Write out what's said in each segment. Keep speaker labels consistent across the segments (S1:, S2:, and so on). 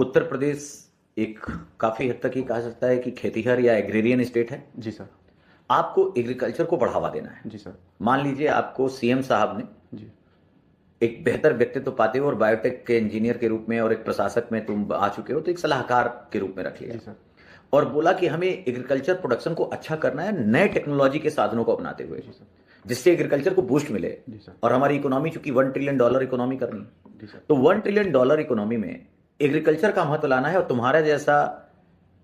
S1: उत्तर प्रदेश एक काफी हद तक ये कहा सकता है कि खेतीहर या एग्रेरियन स्टेट है।
S2: जी सर।
S1: आपको एग्रीकल्चर को बढ़ावा देना है।
S2: जी सर।
S1: मान लीजिए आपको सीएम साहब ने
S2: जी।
S1: एक बेहतर व्यक्तित्व पाते हो और बायोटेक के इंजीनियर के रूप में और एक प्रशासक में तुम आ चुके हो, तो एक सलाहकार के रूप में रख लिया
S2: जी सर।
S1: और बोला कि हमें एग्रीकल्चर प्रोडक्शन को अच्छा करना है नए टेक्नोलॉजी के साधनों को अपनाते हुए,
S2: जी सर।
S1: जिससे एग्रीकल्चर को बूस्ट मिले।
S2: जी सर।
S1: और हमारी इकोनॉमी चूंकि $1 ट्रिलियन इकोनॉमी करनी है,
S2: जी सर।
S1: तो $1 ट्रिलियन इकोनॉमी में एग्रीकल्चर का महत्व लाना है। और तुम्हारा जैसा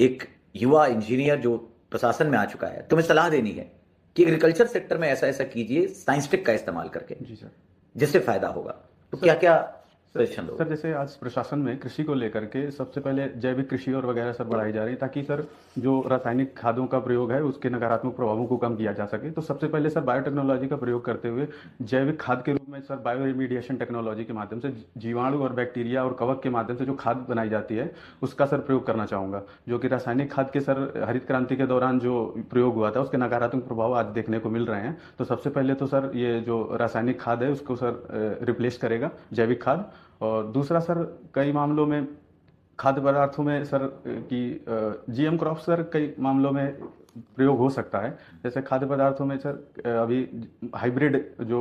S1: एक युवा इंजीनियर जो प्रशासन में आ चुका है, तुम्हें सलाह देनी है कि एग्रीकल्चर सेक्टर में ऐसा ऐसा कीजिए साइंस टेक का इस्तेमाल करके,
S2: जी सर।
S1: जिससे फायदा होगा। तो
S2: सर
S1: क्या क्या
S2: सर
S1: सजेशन दोगे?
S2: सर जैसे आज प्रशासन में कृषि को लेकर के सबसे पहले जैविक कृषि और वगैरह सब बढ़ाई जा रही है, ताकि सर जो रासायनिक खादों का प्रयोग है उसके नकारात्मक प्रभावों को कम किया जा सके। तो सबसे पहले सर बायोटेक्नोलॉजी का प्रयोग करते हुए जैविक खाद के रूप में सर बायो रिमीडिएशन टेक्नोलॉजी के माध्यम से जीवाणु और बैक्टीरिया और कवक के माध्यम से जो खाद बनाई जाती है उसका सर प्रयोग करना चाहूँगा। जो कि रासायनिक खाद के सर हरित क्रांति के दौरान जो प्रयोग हुआ था उसके नकारात्मक प्रभाव आज देखने को मिल रहे हैं। तो सबसे पहले तो सर ये जो रासायनिक खाद है उसको सर रिप्लेस करेगा जैविक खाद। और दूसरा सर कई मामलों में खाद्य पदार्थों में सर की जीएम क्रॉप सर कई मामलों में प्रयोग हो सकता है। जैसे खाद्य पदार्थों में सर अभी हाइब्रिड जो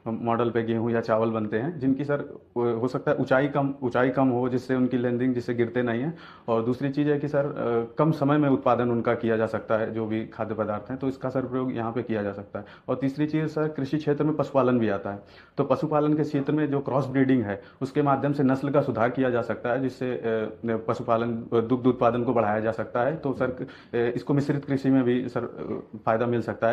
S2: मॉडल पे गेहूं या चावल बनते हैं, जिनकी सर हो सकता है ऊंचाई कम हो, जिससे उनकी लैंडिंग जिससे गिरते नहीं हैं। और दूसरी चीज़ है कि सर कम समय में उत्पादन उनका किया जा सकता है जो भी खाद्य पदार्थ हैं, तो इसका सर प्रयोग यहाँ पे किया जा सकता है। और तीसरी चीज़ सर कृषि क्षेत्र में पशुपालन भी आता है। तो पशुपालन के क्षेत्र में जो क्रॉस ब्रीडिंग है उसके माध्यम से नस्ल का सुधार किया जा सकता है, जिससे पशुपालन दुग्ध उत्पादन को बढ़ाया जा सकता है। तो सर इसको मिश्रित कृषि में भी सर फायदा मिल सकता है।